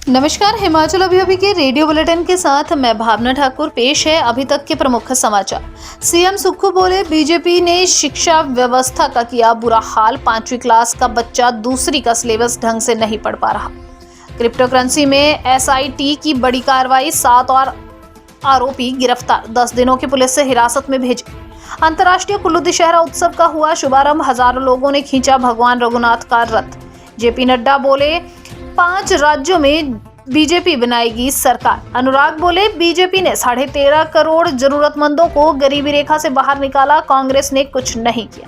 नमस्कार, हिमाचल अभी के रेडियो बुलेटिन के साथ मैं भावना ठाकुर। पेश है अभी तक के प्रमुख समाचार। सीएम सुक्खू बोले, बीजेपी ने शिक्षा व्यवस्था का किया बुरा हाल। 5वीं क्लास का बच्चा दूसरी का सिलेबस ढंग से नहीं पढ़ पा रहा। क्रिप्टो करेंसी में एसआईटी की बड़ी कार्रवाई, 7 और आरोपी गिरफ्तार, 10 दिनों की पुलिस से हिरासत में भेजे। अंतर्राष्ट्रीय कुल्लू दशहरा उत्सव का हुआ शुभारंभ, हजारों लोगों ने खींचा भगवान रघुनाथ का रथ। जेपी नड्डा बोले, 5 राज्यों में बीजेपी बनाएगी सरकार। अनुराग बोले, बीजेपी ने 13.5 करोड़ जरूरतमंदों को गरीबी रेखा से बाहर निकाला, कांग्रेस ने कुछ नहीं किया।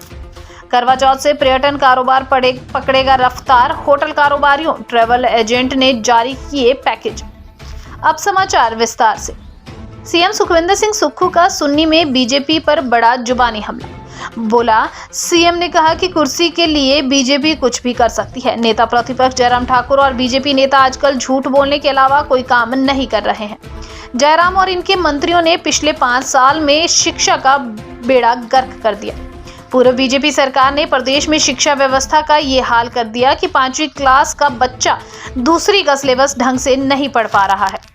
करवा चौथ से पर्यटन कारोबार पकड़ेगा रफ्तार, होटल कारोबारियों, ट्रैवल एजेंट ने जारी किए पैकेज। अब समाचार विस्तार से। सीएम सुखविंदर सिंह सुक्खू का सुन्नी में बीजेपी पर बड़ा जुबानी हमला। बोला, सीएम ने कहा कि कुर्सी के लिए बीजेपी कुछ भी कर सकती है। नेता प्रतिपक्ष जयराम ठाकुर और बीजेपी नेता आजकल झूठ बोलने के अलावा कोई काम नहीं कर रहे हैं। जयराम और इनके मंत्रियों ने पिछले 5 साल में शिक्षा का बेड़ा गर्क कर दिया। पूर्व बीजेपी सरकार ने प्रदेश में शिक्षा व्यवस्था का ये हाल कर दिया कि 5वीं क्लास का बच्चा दूसरी का सिलेबस ढंग से नहीं पढ़ पा रहा है।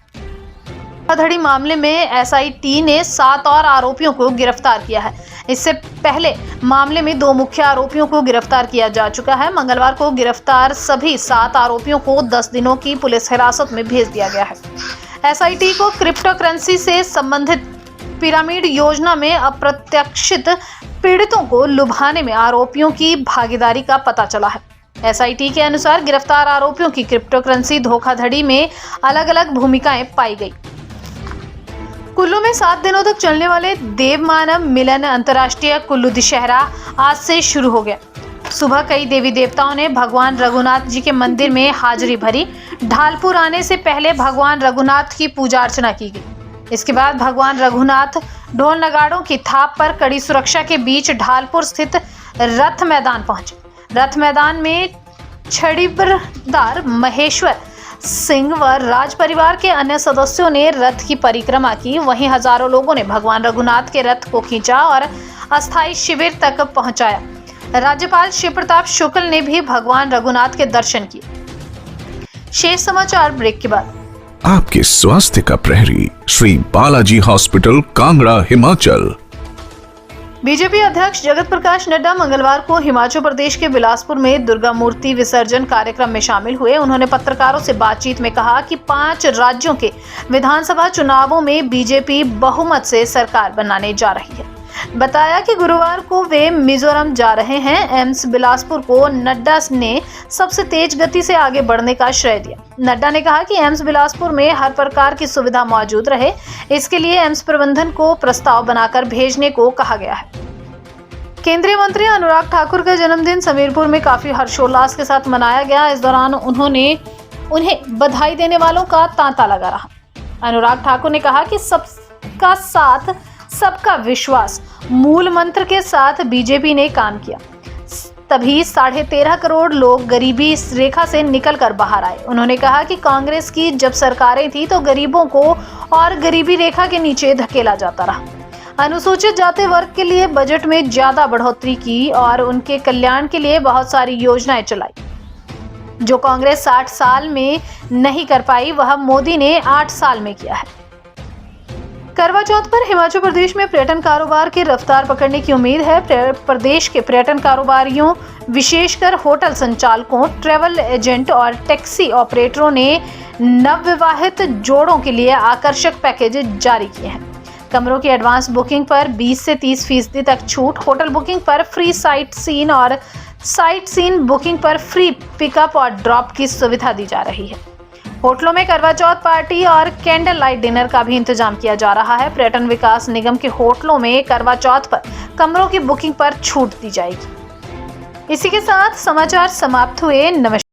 धोखाधड़ी मामले में एसआईटी ने 7 और आरोपियों को गिरफ्तार किया है। इससे पहले मामले में 2 मुख्य आरोपियों को गिरफ्तार किया जा चुका है। मंगलवार को गिरफ्तार सभी 7 आरोपियों को 10 दिनों की पुलिस हिरासत में भेज दिया गया है। एसआईटी को क्रिप्टो करेंसी से संबंधित पिरामिड योजना में अप्रत्याशित पीड़ितों को लुभाने में आरोपियों की भागीदारी का पता चला है। एसआईटी के अनुसार गिरफ्तार आरोपियों की क्रिप्टो करेंसी धोखाधड़ी में अलग अलग भूमिकाएं पाई गई। कुल्लू में 7 दिनों तक चलने वाले देव मानव मिलन अंतर्राष्ट्रीय कुल्लू दशहरा आज से शुरू हो गया। सुबह कई देवी देवताओं ने भगवान रघुनाथ जी के मंदिर में हाजिरी भरी। ढालपुर आने से पहले भगवान रघुनाथ की पूजा अर्चना की गई। इसके बाद भगवान रघुनाथ ढोल नगाड़ों की थाप पर कड़ी सुरक्षा के बीच ढालपुर स्थित रथ मैदान पहुंचे। रथ मैदान में छड़ीबरदार महेश्वर सिंह व राज परिवार के अन्य सदस्यों ने रथ की परिक्रमा की। वहीं हजारों लोगों ने भगवान रघुनाथ के रथ को खींचा और अस्थायी शिविर तक पहुंचाया। राज्यपाल शिव प्रताप शुक्ल ने भी भगवान रघुनाथ के दर्शन किए। शेष समाचार ब्रेक के बाद। आपके स्वास्थ्य का प्रहरी, श्री बालाजी हॉस्पिटल, कांगड़ा, हिमाचल। बीजेपी अध्यक्ष जगत प्रकाश नड्डा मंगलवार को हिमाचल प्रदेश के बिलासपुर में दुर्गा मूर्ति विसर्जन कार्यक्रम में शामिल हुए। उन्होंने पत्रकारों से बातचीत में कहा कि 5 राज्यों के विधानसभा चुनावों में बीजेपी बहुमत से सरकार बनाने जा रही है। बताया कि गुरुवार को वे मिजोरम जा रहे हैं। एम्स बिलासपुर को नड्डा ने सबसे तेज गति से आगे बढ़ने का श्रेय दिया। नड्डा ने कहा कि एम्स बिलासपुर में हर प्रकार की सुविधा मौजूद रहे, इसके लिए एम्स प्रबंधन को प्रस्ताव बनाकर भेजने को कहा गया है। केंद्रीय मंत्री अनुराग ठाकुर का जन्मदिन समीरपुर में काफी हर्षोल्लास के साथ मनाया गया। इस दौरान उन्हें बधाई देने वालों का तांता लगा रहा। अनुराग ठाकुर ने कहा कि सबका साथ सबका विश्वास मूल मंत्र के साथ बीजेपी ने काम किया, तभी 13.5 करोड़ लोग गरीबी रेखा से निकलकर बाहर आए। उन्होंने कहा कि कांग्रेस की जब सरकारें थी तो गरीबों को और गरीबी रेखा के नीचे धकेला जाता रहा। अनुसूचित जाति वर्ग के लिए बजट में ज्यादा बढ़ोतरी की और उनके कल्याण के लिए बहुत सारी योजनाएं चलाई। जो कांग्रेस 60 साल में नहीं कर पाई, वह मोदी ने 8 साल में किया है। करवा चौथ पर हिमाचल प्रदेश में पर्यटन कारोबार की रफ्तार पकड़ने की उम्मीद है। प्रदेश के पर्यटन कारोबारियों, विशेषकर होटल संचालकों, ट्रैवल एजेंट और टैक्सी ऑपरेटरों ने नवविवाहित जोड़ों के लिए आकर्षक पैकेज जारी किए हैं। कमरों की एडवांस बुकिंग पर 20 से 30% तक छूट, होटल बुकिंग पर फ्री साइट सीन और साइट सीन बुकिंग पर फ्री पिकअप और ड्रॉप की सुविधा दी जा रही है। होटलों में करवा चौथ पार्टी और कैंडल लाइट डिनर का भी इंतजाम किया जा रहा है। पर्यटन विकास निगम के होटलों में करवा चौथ पर कमरों की बुकिंग पर छूट दी जाएगी। इसी के साथ समाचार समाप्त हुए। नमस्कार।